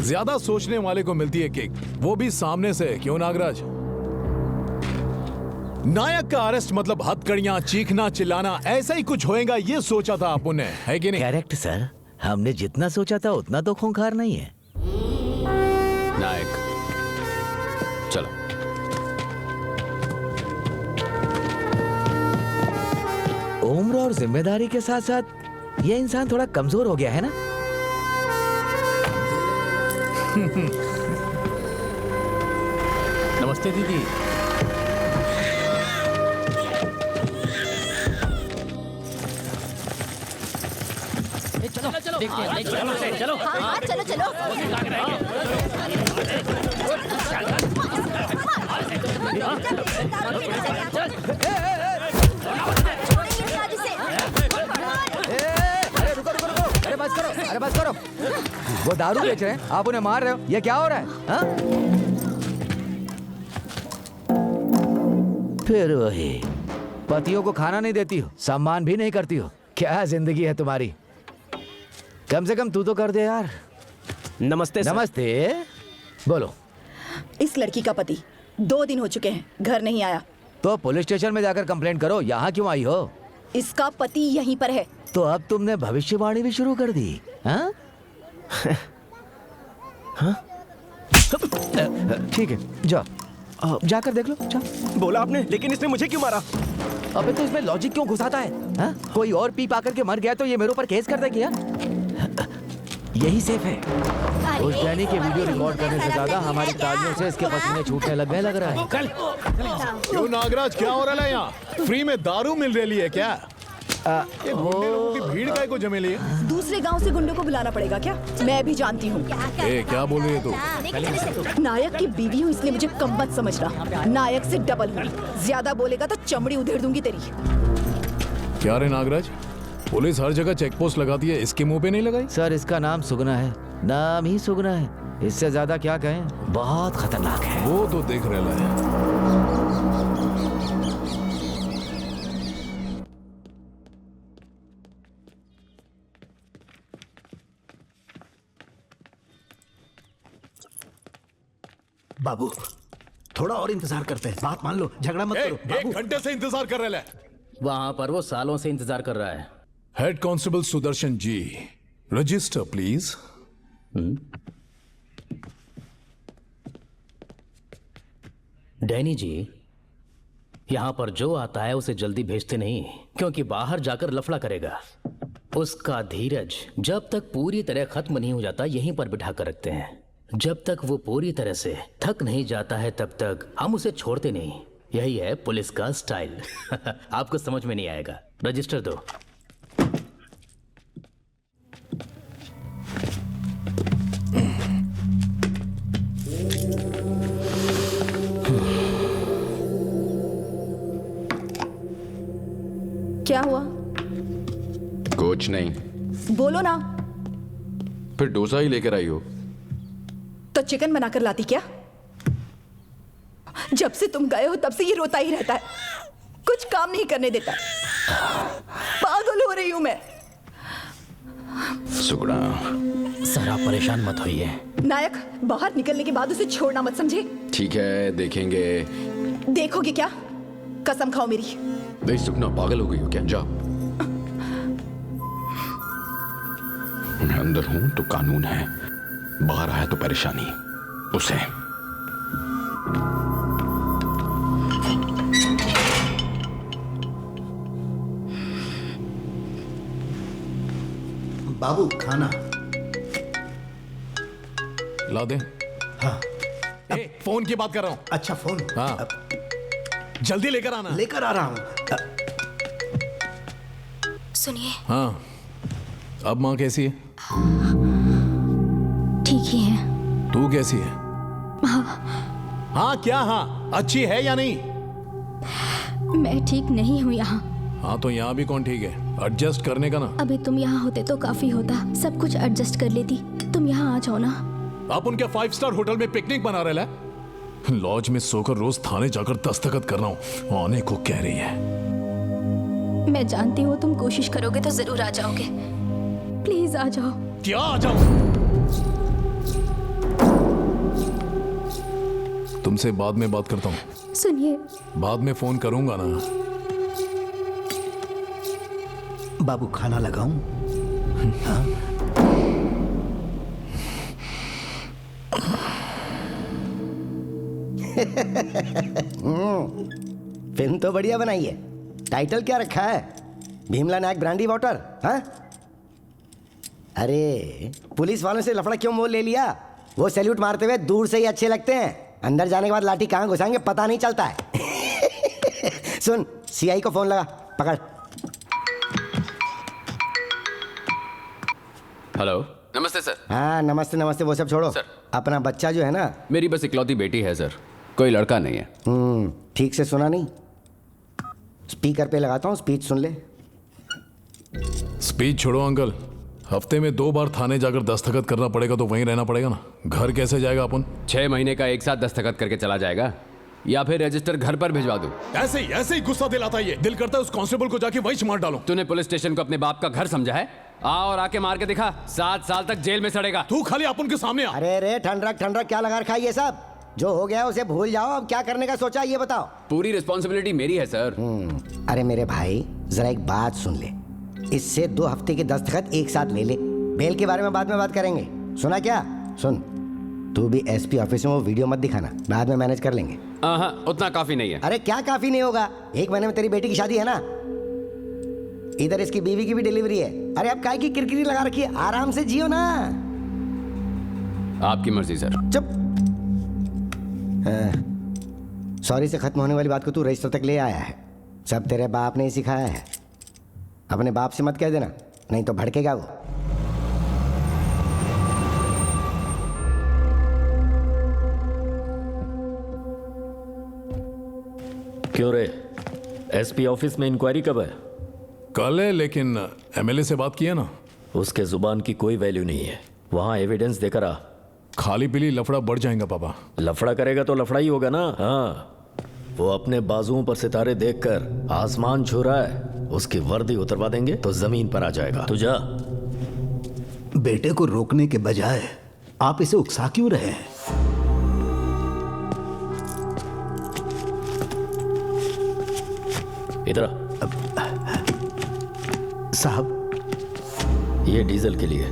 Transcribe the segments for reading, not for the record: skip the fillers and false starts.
ज्यादा सोचने वाले को मिलती है किक, वो भी सामने से। क्यों नागराज? नायक का अरेस्ट मतलब हथकड़ियां, चीखना, चिल्लाना, ऐसा ही कुछ होएगा ये सोचा था आपने, ने है कि नहीं? करेक्ट सर, हमने जितना सोचा था उतना तो खूंखार नहीं है। नायक चलो। उम्र और जिम्मेदारी के साथ साथ ये इंसान थोड़ा कमजोर हो गया है ना। नमस्ते दीदी। चलो हाँ चलो चलो। अरे रुको रुको रुको, अरे बस करो, अरे बस करो। वो दारू बेच रहे हैं, आप उन्हें मार रहे हो, ये क्या हो रहा है? हाँ? फिर वही पतियों को खाना नहीं देती हो, सम्मान भी नहीं करती हो, क्या जिंदगी है तुम्हारी? कम से कम तू तो कर दे यार। नमस्ते सर। नमस्ते। बोलो। इस लड़की का पति 2 दिन हो चुके हैं, घर नहीं आया। तो पुलिस स्टेशन में जाकर कंप्लेंट करो, यहाँ क्यों आई हो? इसका पति यहीं पर है। तो अब तुमने भविष्यवाणी भी शुरू कर दी, हाँ? ठीक है, जाओ, जाकर देख लो, जाओ। बोला आपने, लेकिन इसने मुझे क्यों मारा? अबे तो इसमें लॉजिक क्यों घुसाता है? हाँ? कोई और पी पा करके मर गया तो ये मेरे ऊपर केस कर देगी? यही सेफ है। उस डैनी के वीडियो रिकॉर्ड करने से ज्यादा हमारी तालियों से इसके पसीने छूटने लग गए लग रहा है। क्यों नागराज, क्या हो रहा है यहाँ? फ्री में दारू मिल रही है क्या? ये गुंडे लोगों की भीड़ काय को जमे ली है? दूसरे गांव से गुंडों को बुलाना पड़ेगा क्या? मैं भी जानती हूँ। क्या बोल रही है तू? नायक की बीवी हूँ इसलिए मुझे कम मत समझना। नायक से डबल हूँ, ज्यादा बोलेगा तो चमड़ी उधेड़ दूंगी तेरी। क्या रे नागराज, पुलिस हर जगह चेक पोस्ट लगाती है, इसके मुंह पे नहीं लगाई? सर इसका नाम सुगना है, नाम ही सुगना है, इससे ज्यादा क्या कहें? बहुत खतरनाक है। वो तो देख रहा है। बाबू थोड़ा और इंतजार करते हैं, बात मान लो, झगड़ा मत करो। एक घंटे से इंतजार कर रहे हैं। वहां पर वो सालों से इंतजार कर रहा है। Head constable Sudarshan ji, register please. Danny ji, यहाँ पर जो आता है उसे जल्दी भेजते नहीं, क्योंकि बाहर जाकर लफड़ा करेगा। उसका धीरज जब तक पूरी तरह खत्म नहीं हो जाता यहीं पर बिठा कर रखते हैं। जब तक वो पूरी तरह से थक नहीं जाता है तब तक हम उसे छोड़ते नहीं। यही है पुलिस का स्टाइल। आपको समझ में नहीं आएगा। रजिस्टर दो। क्या हुआ? कुछ नहीं। बोलो ना। फिर डोसा ही लेकर आई हो? तो चिकन बनाकर लाती क्या? जब से तुम गए हो तब से ये रोता ही रहता है, कुछ काम नहीं करने देता। पागल हो रही हूं मैं। सुगड़ा, सर आप परेशान मत होइए। नायक, बाहर निकलने के बाद उसे छोड़ना मत, समझे? ठीक है, देखेंगे। देखोगे क्या? कसम खाओ मेरी। नहीं सुगना, पागल हो गई हो क्या? जाओ। मैं अंदर हूं तो कानून है, बाहर आया तो परेशानी। उसे बाबू खाना ला दे। हाँ। फोन की बात कर रहा हूँ। अच्छा फोन। हाँ, जल्दी लेकर आना। लेकर आ रहा हूँ। सुनिए। हाँ, अब माँ कैसी है? ठीक ही है। तू कैसी है? हाँ। हाँ क्या हाँ? अच्छी है या नहीं? मैं ठीक नहीं हूँ यहाँ। हाँ तो यहाँ भी कौन ठीक है? एडजस्ट करने का ना। अभी तुम यहाँ होते तो काफी होता, सब कुछ एडजस्ट कर लेती। तुम यहाँ आ जाओ ना। आप उनके 5 स्टार होटल में पिकनिक बना रहे हैं। लॉज में सोकर रोज थाने जाकर दस्तखत कर रहा हूँ, आने को कह रही है। मैं जानती हूँ तुम कोशिश करोगे तो जरूर आ जाओगे। प्लीज आ जाओ। क्या आ जाओ? तुमसे बाद में बात करता हूँ। सुनिए, बाद में फोन करूंगा ना। बाबू खाना लगाऊं? फिल्म तो बढ़िया बनाई है। टाइटल क्या रखा है? भीमला नायक ब्रांडी वाटर। हाँ, अरे पुलिस वालों से लफड़ा क्यों मोल ले लिया? वो सैल्यूट मारते हुए दूर से ही अच्छे लगते हैं, अंदर जाने के बाद लाठी कहाँ घुसाएंगे पता नहीं चलता है। सुन, सीआई को फोन लगा, पकड़। हेलो, नमस्ते सर। हाँ नमस्ते नमस्ते, वो सब छोड़ो सर। अपना बच्चा जो है ना। मेरी बस इकलौती बेटी है सर, कोई लड़का नहीं है। ठीक से सुना नहीं? स्पीकर पे लगाता हूँ, स्पीच सुन ले। स्पीच छोड़ो अंकल, हफ्ते में 2 बार थाने जाकर दस्तखत करना पड़ेगा तो वहीं रहना पड़ेगा ना। घर कैसे जाएगा अपन? 6 महीने का एक साथ दस्तखत करके चला जाएगा, या फिर रजिस्टर घर पर भिजवा दूं? ऐसे ही गुस्सा दिलाता है ये। दिल करता है उस कांस्टेबल को जाके वहीं मार डालूं। तूने पुलिस स्टेशन को अपने बाप का घर समझा है? आ और आके मार के दिखा, 7 साल तक जेल में सड़ेगा। तू खाली अपन के सामने आ। अरे ठंडक क्या लगा रखा है ये सब? जो हो गया उसे भूल जाओ, अब क्या करने का सोचा ये बताओ। पूरी रिस्पॉन्सिबिलिटी मेरी है सर। अरे मेरे भाई जरा एक बात सुन ले, इससे 2 हफ्ते के दस्तखत एक साथ ले ले, बेल के बारे में बाद में बात करेंगे। सुना क्या? सुन, तू भी एसपी ऑफिस में वो वीडियो मत दिखाना, बाद में मैनेज कर लेंगे। हाँ, उतना काफी नहीं है। अरे क्या काफी नहीं होगा? 1 महीने में तेरी बेटी की शादी है ना, इधर इसकी बीवी की भी डिलीवरी है। अरे अब काय की किरकिरी लगा रखी है, आराम से जियो ना। आपकी मर्जी सर। चुप। सॉरी से खत्म होने वाली बात को तू रजिस्टर तक ले आया है, सब तेरे बाप ने ही सिखाया है। अपने बाप से मत कह देना, नहीं तो भड़केगा वो। क्यों रे, एसपी ऑफिस में इंक्वायरी कब है? कल है, लेकिन एमएलए से बात किया ना। उसके जुबान की कोई वैल्यू नहीं है, वहां एविडेंस देकर आ। खाली पीली लफड़ा बढ़ जाएगा पापा। लफड़ा करेगा तो लफड़ा ही होगा ना। हाँ, वो अपने बाजुओं पर सितारे देखकर आसमान छू रहा है, उसकी वर्दी उतरवा देंगे तो जमीन पर आ जाएगा। तू जा। बेटे को रोकने के बजाय आप इसे उकसा क्यों रहे हैं? इधर साहब, ये डीजल के लिए।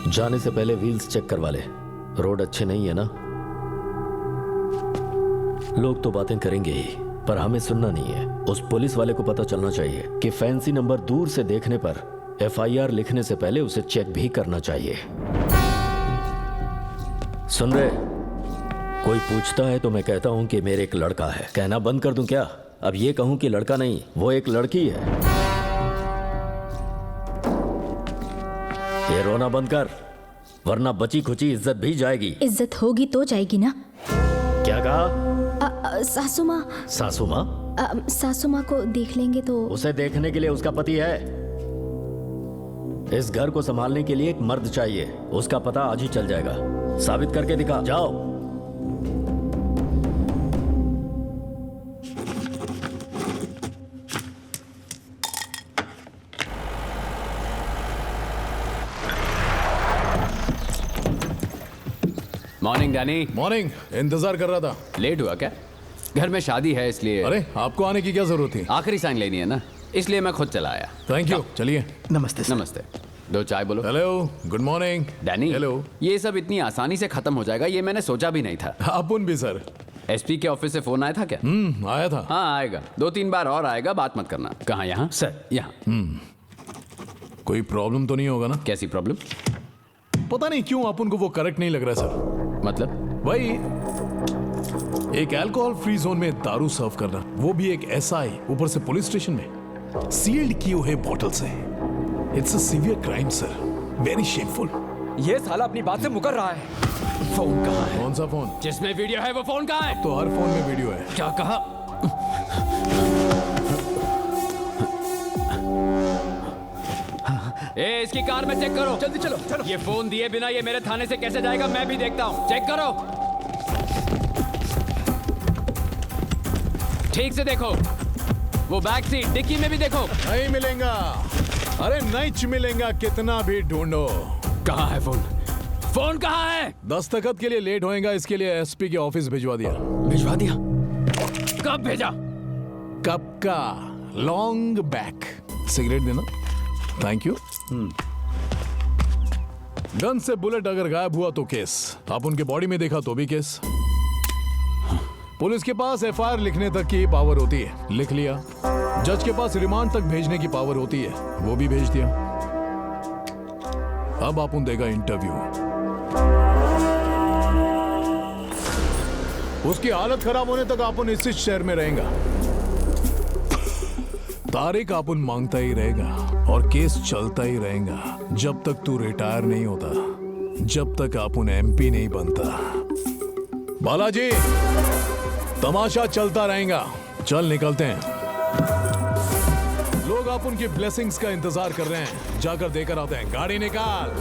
जाने से पहले व्हील्स चेक करवा ले, रोड अच्छे नहीं है ना। लोग तो बातें करेंगे ही, पर हमें सुनना नहीं है। उस पुलिस वाले को पता चलना चाहिए कि फैंसी नंबर दूर से देखने पर एफआईआर लिखने से पहले उसे चेक भी करना चाहिए। सुन रहे? कोई पूछता है तो मैं कहता हूं कि मेरे एक लड़का है। कहना बंद कर दूं क्या? अब ये कहूं कि लड़का नहीं, वो एक लड़की है। ये रोना बंद कर, वरना बची खुची इज्जत भी जाएगी। इज्जत होगी तो जाएगी ना। क्या कहा? सासू माँ। सासू माँ? सासू माँ को देख लेंगे तो। उसे देखने के लिए उसका पति है। इस घर को संभालने के लिए एक मर्द चाहिए, उसका पता आज ही चल जाएगा। साबित करके दिखा, जाओ। Morning Danny. मॉर्निंग। इंतजार कर रहा था। लेट हुआ क्या? घर में शादी है इसलिए। अरे आपको आने की क्या जरूरत थी? आखिरी साइन लेनी है ना, इसलिए मैं खुद चला आया। Thank you. चलिए। नमस्ते सर। नमस्ते। 2 चाय बोलो। Hello, good morning. Danny, hello. ये सब इतनी आसानी से खत्म हो जाएगा ये मैंने सोचा भी नहीं था। अपन भी सर। एसपी के ऑफिस से फोन आया था क्या? आया था। हाँ आएगा, 2-3 बार और आएगा, बात मत करना। कहाँ? यहाँ सर। यहाँ। कोई प्रॉब्लम तो नहीं होगा ना? कैसी प्रॉब्लम? पता नहीं क्यों अपन को वो करेक्ट नहीं लग रहा है सर। मतलब? भाई एक अल्कोहल फ्री जोन में दारू सर्व करना, वो भी एक एसआई, ऊपर से पुलिस स्टेशन में सील्ड किए हुए बॉटल से। It's a severe crime sir, very shameful. ये साला अपनी बात से मुकर रहा है। फोन कहाँ है? कौन सा फोन? जिसमें वीडियो है वो फोन कहाँ है? तो हर फोन में वीडियो है। क्या कहा? ए, इसकी कार में चेक करो। जल्दी चलो चलो। ये फोन दिए बिना ये मेरे थाने से कैसे जाएगा मैं भी देखता हूँ। चेक करो, ठीक से देखो। वो बैक सीट डिक्की में भी देखो। नहीं मिलेगा। अरे नहीं मिलेगा, कितना भी ढूंढो। कहाँ है फोन? फोन कहाँ है? दस्तखत के लिए लेट होएगा, इसके लिए एसपी के ऑफिस भिजवा दिया। भिजवा दिया? कब भेजा? कब का? Long back. सिगरेट देना। Thank you. गन से बुलेट अगर गायब हुआ तो केस, आप उनके बॉडी में देखा तो भी केस। पुलिस के पास एफआईआर लिखने तक की पावर होती है, लिख लिया। जज के पास रिमांड तक भेजने की पावर होती है, वो भी भेज दिया। अब आप उन देगा इंटरव्यू। उसकी हालत खराब होने तक आप उन इस शहर में रहेगा। तारीख आप उन मांगता ही रहेगा और केस चलता ही रहेगा जब तक तू रिटायर नहीं होता, जब तक आप उन एमपी नहीं बनता। बालाजी, तमाशा चलता रहेगा। चल निकलते हैं। लोग आप उनकी ब्लेसिंग्स का इंतजार कर रहे हैं, जाकर देकर आते हैं। गाड़ी निकाल।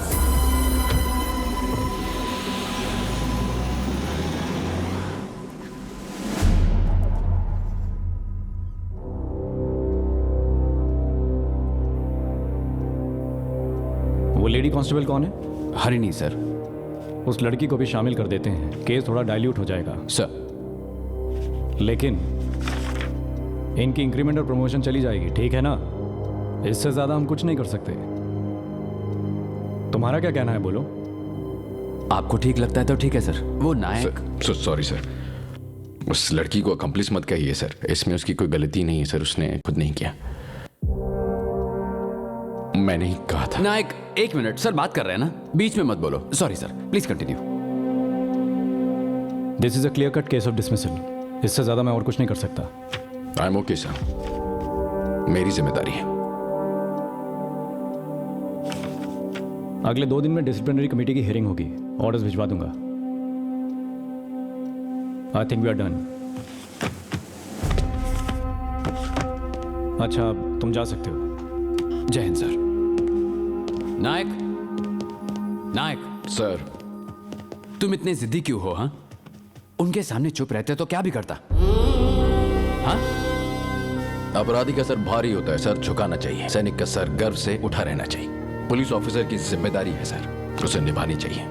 वो लेडी कांस्टेबल कौन है? हरिणी सर। उस लड़की को भी शामिल कर देते हैं, केस थोड़ा डाइल्यूट हो जाएगा सर। लेकिन इनकी इंक्रीमेंट और प्रमोशन चली जाएगी, ठीक है ना? इससे ज्यादा हम कुछ नहीं कर सकते। तुम्हारा क्या कहना है, बोलो। आपको ठीक लगता है तो ठीक है सर। वो नायक। सॉरी सर, उस लड़की को अकम्प्लिस मत कहिए सर, इसमें उसकी कोई गलती नहीं है सर, उसने खुद नहीं किया। मैंने ही कहा था। नायक, एक मिनट सर, बात कर रहे हैं ना, बीच में मत बोलो। Sorry sir, please continue. This is a clear cut case of dismissal. इससे ज्यादा मैं और कुछ नहीं कर सकता। आई एम ओके सर, मेरी जिम्मेदारी है। अगले 2 दिन में डिसिप्लिनरी कमेटी की हियरिंग होगी, ऑर्डर्स भिजवा दूंगा। I think we are done. अच्छा, तुम जा सकते हो। जय हिंद सर। नायक, नायक सर, तुम इतने जिद्दी क्यों हो? हाँ, उनके सामने चुप रहते तो क्या भी करता। हाँ, अपराधी का सर भारी होता है सर, झुकाना चाहिए। सैनिक का सर गर्व से उठा रहना चाहिए। पुलिस ऑफिसर की जिम्मेदारी है सर, उसे निभानी चाहिए।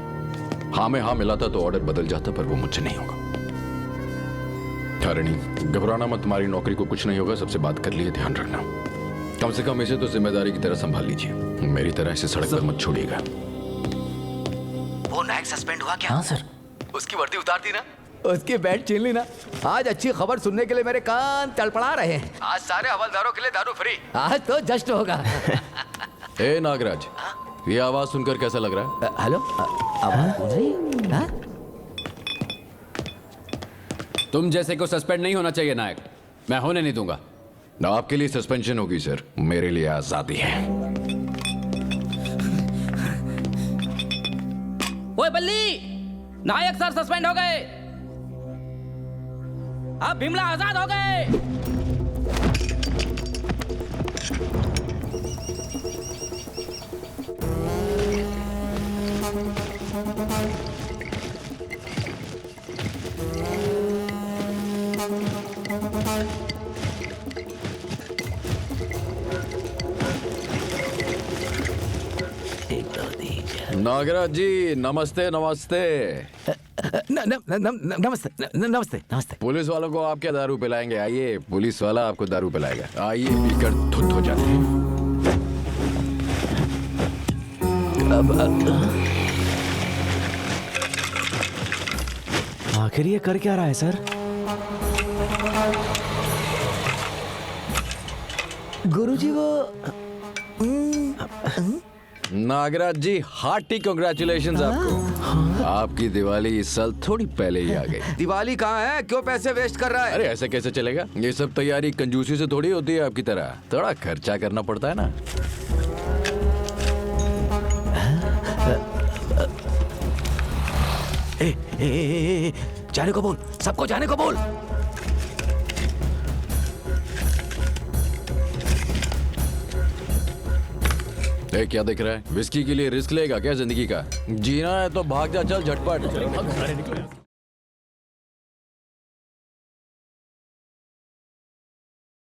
हाँ में हाँ मिलाता तो ऑर्डर बदल जाता, पर वो मुझसे नहीं होगा। हरिणी, घबराना मत, तुम्हारी नौकरी को कुछ नहीं होगा। सबसे बात कर लिए, ध्यान रखना। कम से कम इसे तो जिम्मेदारी की तरह संभाल लीजिए। मेरी तरह इसे सड़क पर मत छोड़िएगा। वो नायक सस्पेंड हुआ क्या? हाँ सर। उसकी वर्दी उतार दी ना, उसकी बेल्ट छीन ली ना। आज अच्छी खबर सुनने के लिए मेरे कान तड़पड़ा रहे हैं। आज सारे हवलदारों के लिए दारू फ्री। आज तो जश्न होगा। ए नागराज, ये आवाज सुनकर कैसा लग रहा है? हेलो, आवाज सुन रही? हाँ? तुम जैसे को सस्पेंड नहीं होना चाहिए नायक, मैं होने नहीं दूंगा। आपके लिए सस्पेंशन होगी सर, मेरे लिए आजादी है। ओए बल्ली, नायक सर सस्पेंड हो गए। अब बिमला आजाद हो गए। नागराज जी, नमस्ते नमस्ते। नमस्ते नमस्ते नमस्ते। पुलिस वालों को आप क्या दारू पिलाएंगे? आइए, पुलिस वाला आपको दारू पिलाएगा। आइए, पीकर धुत हो जाते हैं। आखिर ये कर क्या रहा है सर? गुरुजी वो नागराज जी, हार्टी कांग्रेचुलेशंस आपको। आपकी दिवाली इस साल थोड़ी पहले ही आ गई। दिवाली कहाँ है? क्यों पैसे वेस्ट कर रहा है? अरे ऐसे कैसे चलेगा? ये सब तैयारी कंजूसी से थोड़ी होती है आपकी तरह, थोड़ा खर्चा करना पड़ता है ना। जाने को बोल, सबको जाने को बोल। क्या दिख रहा है? विस्की के लिए रिस्क लेगा क्या जिंदगी का? जीना है तो भाग जा, चल झटपट।